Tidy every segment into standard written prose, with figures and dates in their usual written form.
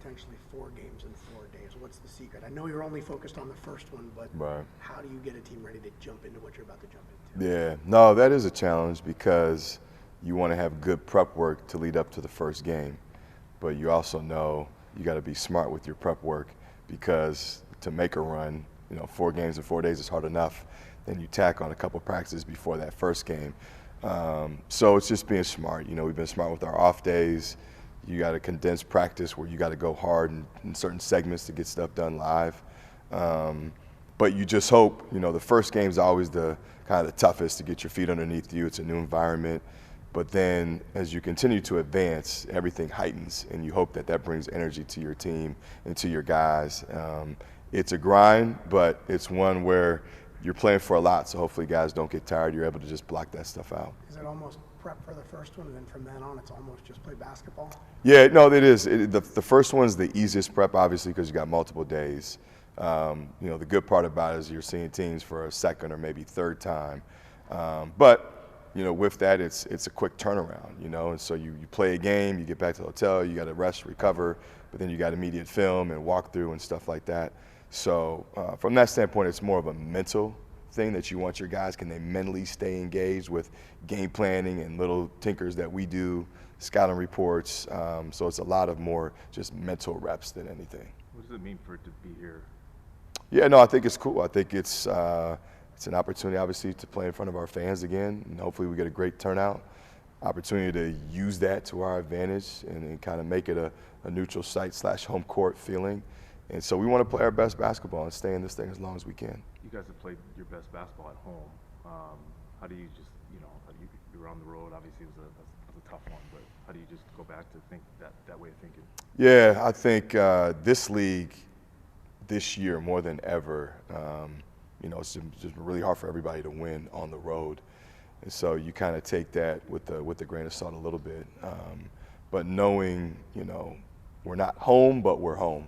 potentially 4 games in 4 days. What's the secret? I know you're only focused on the first one, but Right. how do you get a team ready to jump into what you're about to jump into? Yeah, no, that is a challenge because you want to have good prep work to lead up to the first game. But you also know you got to be smart with your prep work because to make a run, 4 games in 4 days is hard enough. Then you tack on a couple practices before that first game. So it's just being smart. We've been smart with our off days. You got to condense practice where you got to go hard in certain segments to get stuff done live. But you just hope, the first game is always the kind of the toughest to get your feet underneath you. It's a new environment. But then as you continue to advance, everything heightens, and you hope that brings energy to your team and to your guys. It's a grind, but it's one where you're playing for a lot, so hopefully guys don't get tired. You're able to just block that stuff out. Is it almost prep for the first one, and then from then on it's almost just play basketball? Yeah, no, it is. The first one's the easiest prep, obviously, because you got multiple days. The good part about it is you're seeing teams for a second or maybe third time. But with that, it's a quick turnaround, and so you play a game, you get back to the hotel, you got to rest, recover, but then you got immediate film and walkthrough and stuff like that. So from that standpoint, it's more of a mental thing that you want your guys, can they mentally stay engaged with game planning and little tinkers that we do, scouting reports. So it's a lot of more just mental reps than anything. What does it mean for it to be here? Yeah, no, I think it's cool. I think it's an opportunity, obviously, to play in front of our fans again, and hopefully we get a great turnout. Opportunity to use that to our advantage and kind of make it a neutral site / home court feeling. And so we want to play our best basketball and stay in this thing as long as we can. You guys have played your best basketball at home. How do you just, you were on the road, obviously it was a tough one, but how do you just go back to think that way of thinking? Yeah, I think this league this year more than ever, it's just really hard for everybody to win on the road. And so you kind of take that with the grain of salt a little bit. But knowing, we're not home, but we're home.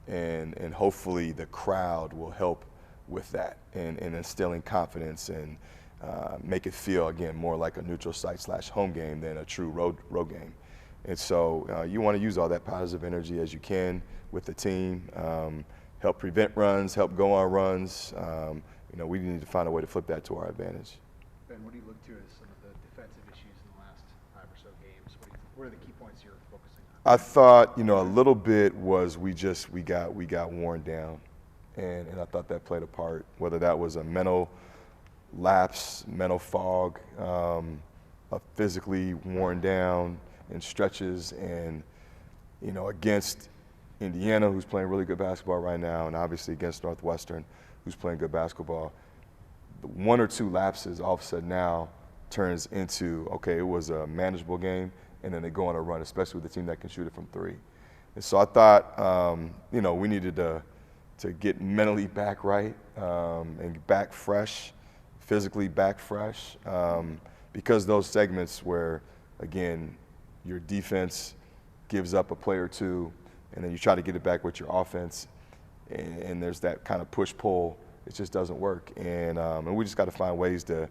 And hopefully the crowd will help with that and instilling confidence and make it feel, again, more like a neutral site / home game than a true road game. And so you want to use all that positive energy as you can with the team, help prevent runs, help go on runs. We need to find a way to flip that to our advantage. Ben, what do you look to as some of the defensive issues in the last 5 or so games? What are the key points you're focusing on? I thought, a little bit was we got worn down, and I thought that played a part. Whether that was a mental lapse, mental fog, a physically worn down in stretches, and against Indiana, who's playing really good basketball right now, and obviously against Northwestern, who's playing good basketball. 1 or 2 lapses all of a sudden now turns into, okay, it was a manageable game, and then they go on a run, especially with a team that can shoot it from 3. And so I thought, we needed to get mentally back right and back fresh, physically back fresh, because those segments where, again, your defense gives up a play or two, and then you try to get it back with your offense, and there's that kind of push-pull. It just doesn't work, and we just got to find ways to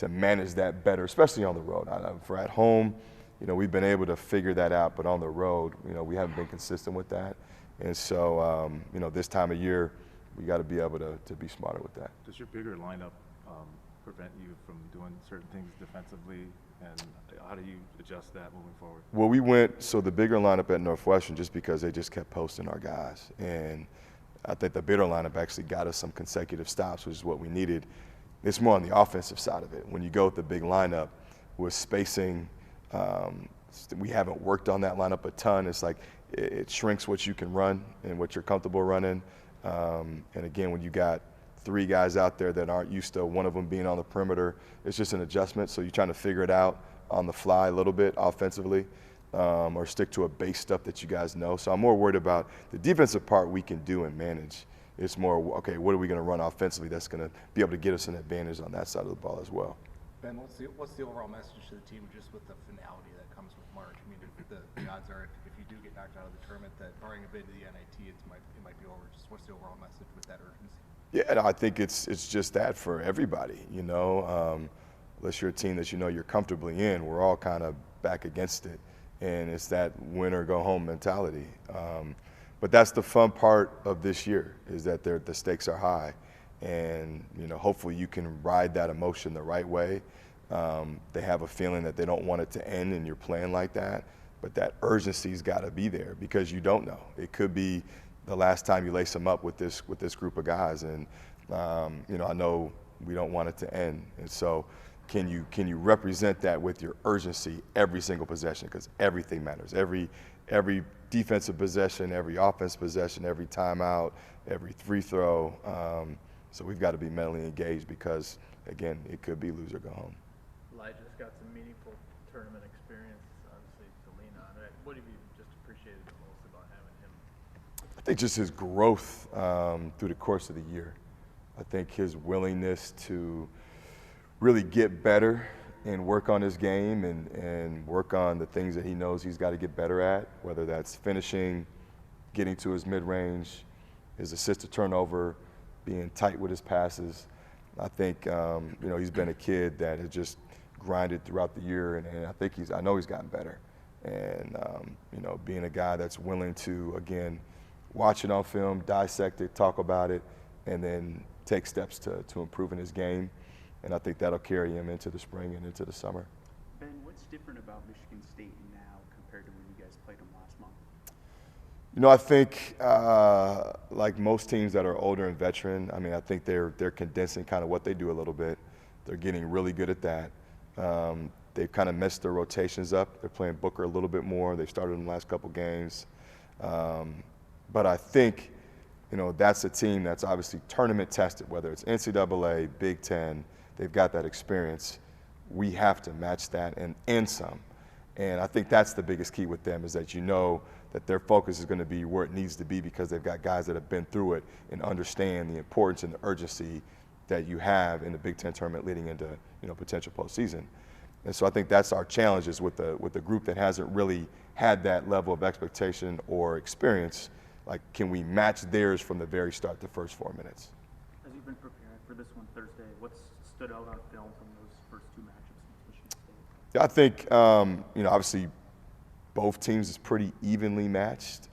manage that better, especially on the road. For at home, we've been able to figure that out, but on the road, we haven't been consistent with that. And so, this time of year, we got to be able to be smarter with that. Does your bigger lineup prevent you from doing certain things defensively, and how do you adjust that moving forward? Well, the bigger lineup at Northwestern just because they just kept posting our guys. And I think the bigger lineup actually got us some consecutive stops, which is what we needed. It's more on the offensive side of it. When you go with the big lineup with spacing, we haven't worked on that lineup a ton. It's like it shrinks what you can run and what you're comfortable running. And again, when you got 3 guys out there that aren't used to one of them being on the perimeter, it's just an adjustment. So you're trying to figure it out on the fly a little bit offensively, or stick to a base stuff that you guys know. So I'm more worried about the defensive part we can do and manage. It's more, okay, what are we going to run offensively that's going to be able to get us an advantage on that side of the ball as well. Ben, what's the overall message to the team just with the finality that comes with March? I mean, the odds are if you do get knocked out of the tournament, that barring a bid to the NIT, it might be over. Just what's the overall message with that urgency? Yeah, no, I think it's just that for everybody, unless you're a team that you're comfortably in, we're all kind of back against it, and it's that win or go home mentality. But that's the fun part of this year, is that the stakes are high. And, hopefully you can ride that emotion the right way. They have a feeling that they don't want it to end and you're playing like that. But that urgency's got to be there, because you don't know. It could be the last time you lace them up with this group of guys. And, I know we don't want it to end. And so can you represent that with your urgency every single possession? Because everything matters. Every defensive possession, every offensive possession, every timeout, every free throw. So we've got to be mentally engaged, because, again, it could be lose or go home. Elijah's got some meaningful tournament experience, obviously, to lean on. What have you just appreciated the most about having him? I think just his growth through the course of the year. I think his willingness to really get better and work on his game and work on the things that he knows he's got to get better at, whether that's finishing, getting to his mid-range, his assist to turnover, being tight with his passes. I think, he's been a kid that has just grinded throughout the year, and I know he's gotten better. And, being a guy that's willing to, again, watch it on film, dissect it, talk about it, and then take steps to improving his game. And I think that'll carry him into the spring and into the summer. Ben, what's different about Michigan State now compared to when you guys played them last month? I think like most teams that are older and veteran, I think they're condensing kind of what they do a little bit. They're getting really good at that. They've kind of messed their rotations up. They're playing Booker a little bit more. They've started in the last couple games. But I think, that's a team that's obviously tournament tested, whether it's NCAA, Big Ten. They've got that experience. We have to match that and some. And I think that's the biggest key with them, is that that their focus is going to be where it needs to be, because they've got guys that have been through it and understand the importance and the urgency that you have in the Big Ten tournament leading into potential postseason. And so I think that's our challenge, is with the group that hasn't really had that level of expectation or experience. Like, can we match theirs from the very start, the first 4 minutes? As you've been preparing for this one Thursday, what's stood out on film from those first two matchups against Michigan State? Yeah, I think, obviously both teams is pretty evenly matched.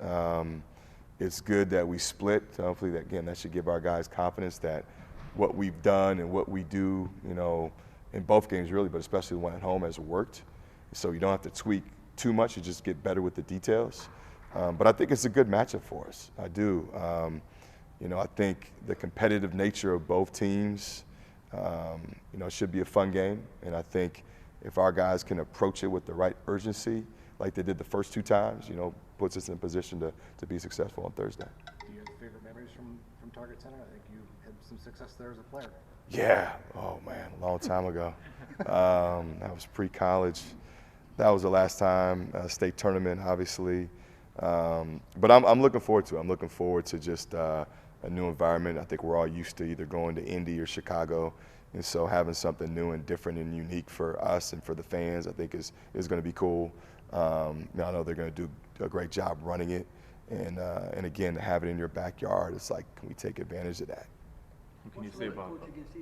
It's good that we split. Hopefully, that should give our guys confidence that what we've done and what we do, in both games really, but especially the one at home, has worked. So you don't have to tweak too much. You just get better with the details. But I think it's a good matchup for us. I do. I think the competitive nature of both teams, should be a fun game. And I think if our guys can approach it with the right urgency, like they did the first two times, puts us in position to be successful on Thursday. Do you have favorite memories from Target Center? I think you had some success there as a player. Yeah. Oh, man, a long time ago. That was pre-college. That was the last time, state tournament, obviously. But I'm looking forward to it. I'm looking forward to just a new environment. I think we're all used to either going to Indy or Chicago. And so having something new and different and unique for us and for the fans, I think is going to be cool. I know they're going to do a great job running it. And again, to have it in your backyard, it's like, can we take advantage of that? What can you say about coach against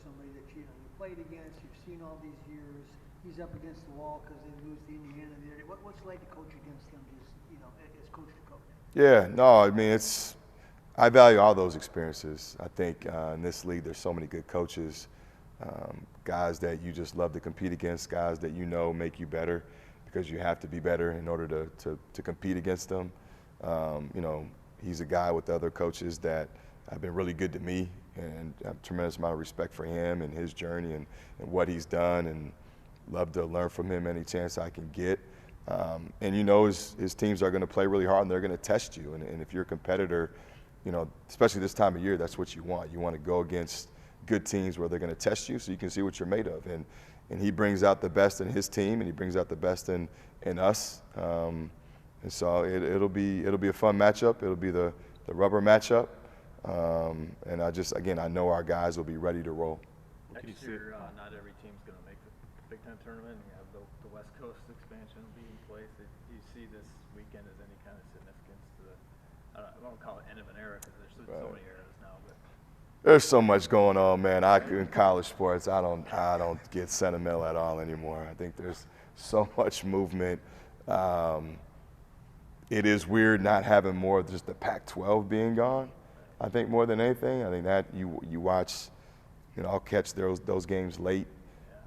somebody that you played against, you've seen all these years, he's up against the wall because they lose to Indiana the other day. What's it like to coach against them, just as coach to coach? Yeah, no, I value all those experiences. I think in this league there's so many good coaches, guys that you just love to compete against, guys that make you better because you have to be better in order to compete against them. He's a guy with other coaches that have been really good to me, and I have a tremendous amount of respect for him and his journey and what he's done, and love to learn from him any chance I can get. And his teams are going to play really hard, and they're going to test you. And if you're a competitor, especially this time of year, that's what you want. You want to go against good teams where they're going to test you so you can see what you're made of. And he brings out the best in his team, and he brings out the best in us. And so it'll be a fun matchup. It'll be the rubber matchup. And I know our guys will be ready to roll. Next year, not every team's going to make the Big Ten tournament. You have the West Coast expansion be in place. Do you see this weekend as any kind of significance to I won't call it end of an era because there's so many eras now, but there's so much going on, man. In college sports, I don't get sentimental at all anymore. I think there's so much movement. it is weird not having more of just the Pac-12 being gone. I think more than anything, I think that you watch, I'll catch those games late,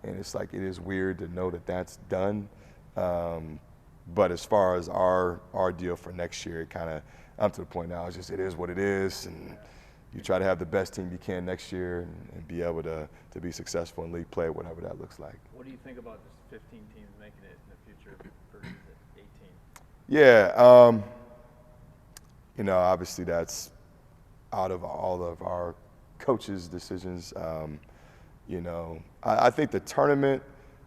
and it's like it is weird to know that that's done. But as far as our deal for next year, it kind of, I'm to the point now, it is what it is, and you try to have the best team you can next year and be able to be successful in league play, whatever that looks like. What do you think about just 15 teams making it in the future versus 18? Yeah, obviously that's out of all of our coaches' decisions. I think the tournament,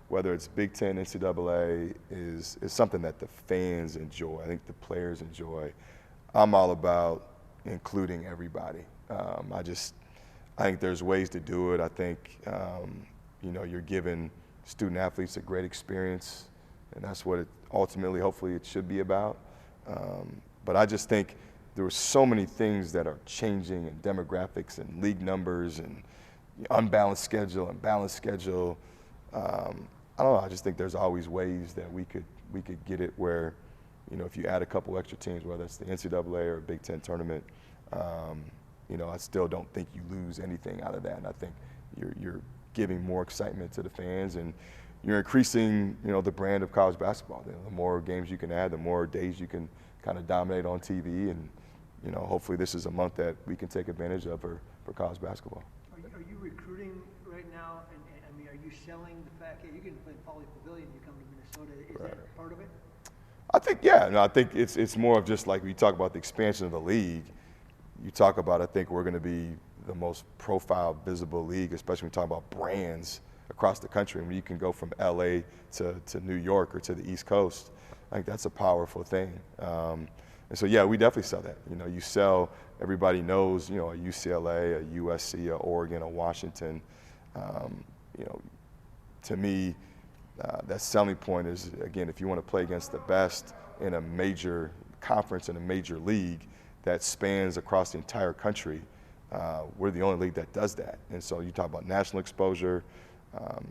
whether it's Big Ten, NCAA, is something that the fans enjoy. I think the players enjoy. I'm all about including everybody. I think there's ways to do it. I think, you're giving student athletes a great experience, and that's what ultimately, hopefully, it should be about. But I just think there were so many things that are changing, and demographics and league numbers and unbalanced schedule and balanced schedule. I don't know. I just think there's always ways that we could get it where, if you add a couple extra teams, whether it's the NCAA or a Big Ten tournament, I still don't think you lose anything out of that. And I think you're giving more excitement to the fans, and you're increasing, the brand of college basketball. The more games you can add, the more days you can kind of dominate on TV, and hopefully this is a month that we can take advantage of for college basketball. Are you recruiting right now? And I mean, are you selling the fact that you're going to play Poly Pavilion? You come to Minnesota. Is that part of it? I think, yeah. No, I think it's more of just like we talk about the expansion of the league. You talk about, I think we're going to be the most profile, visible league, especially when we talk about brands across the country. When you can go from LA to New York or to the East Coast, I think that's a powerful thing. And so, yeah, we definitely sell that. You sell, everybody knows, a UCLA, a USC, a Oregon, a Washington. To me, that selling point is, again, if you want to play against the best in a major conference, in a major league that spans across the entire country, we're the only league that does that. And so you talk about national exposure,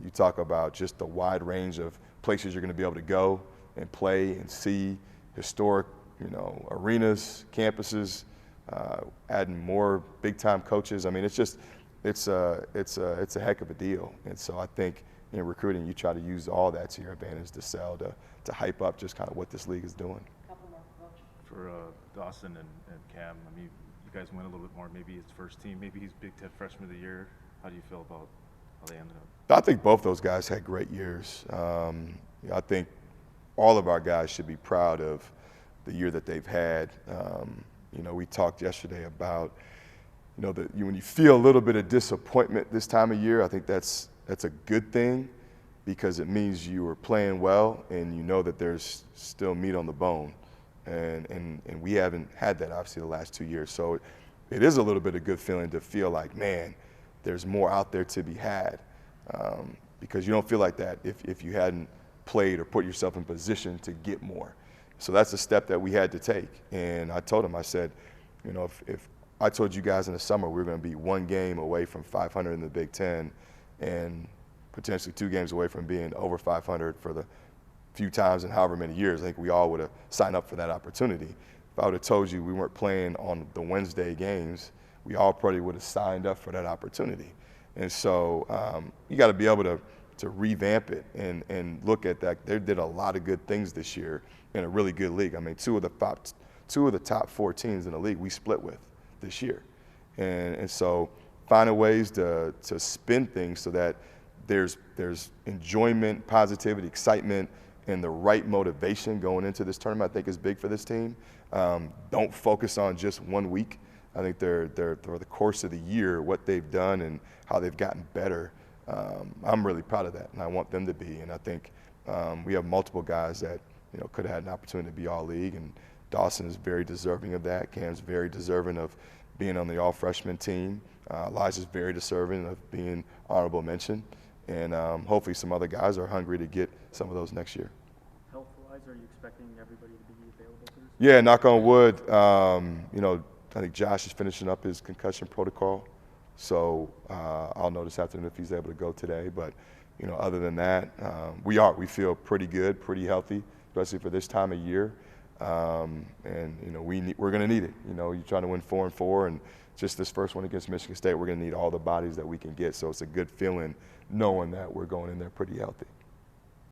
you talk about just the wide range of places you're going to be able to go and play and see, historic, arenas, campuses, adding more big-time coaches. I mean, it's a heck of a deal. And so I think in recruiting, you try to use all that to your advantage to sell, to hype up just kind of what this league is doing. For Dawson and Cam, I mean, you guys win a little bit more. Maybe his first team, maybe he's Big Ten Freshman of the Year. How do you feel about how they ended up? I think both those guys had great years. I think all of our guys should be proud of the year that they've had. We talked yesterday about, when you feel a little bit of disappointment this time of year, I think that's a good thing, because it means you were playing well and you know that there's still meat on the bone. And we haven't had that, obviously, the last 2 years. So it is a little bit of good feeling to feel like, man, there's more out there to be had, because you don't feel like that if you hadn't played or put yourself in position to get more. So that's a step that we had to take. And I told him, I said, if I told you guys in the summer we were going to be one game away from 500 in the Big Ten and potentially 2 games away from being over 500 for the few times in however many years, I think we all would have signed up for that opportunity. If I would have told you we weren't playing on the Wednesday games, we all probably would have signed up for that opportunity. And so you got to be able to revamp it and look at that. They did a lot of good things this year in a really good league. I mean, two of the top 4 teams in the league we split with this year. And so finding ways to spin things so that there's enjoyment, positivity, excitement, and the right motivation going into this tournament, I think, is big for this team. Don't focus on just 1 week. I think they're through the course of the year, what they've done and how they've gotten better. I'm really proud of that, and I want them to be. And I think we have multiple guys that could have had an opportunity to be all-league, and Dawson is very deserving of that. Cam's very deserving of being on the all-freshman team. Elijah's very deserving of being honorable mention. And hopefully some other guys are hungry to get some of those next year. Health-wise, are you expecting everybody to be available for this? Yeah, knock on wood. I think Josh is finishing up his concussion protocol. So I'll know this afternoon if he's able to go today. But, other than that, we feel pretty good, pretty healthy, especially for this time of year. And you know, we're going to need it. You know, you're trying to win 4-4, and just this first one against Michigan State, we're going to need all the bodies that we can get. So it's a good feeling knowing that we're going in there pretty healthy.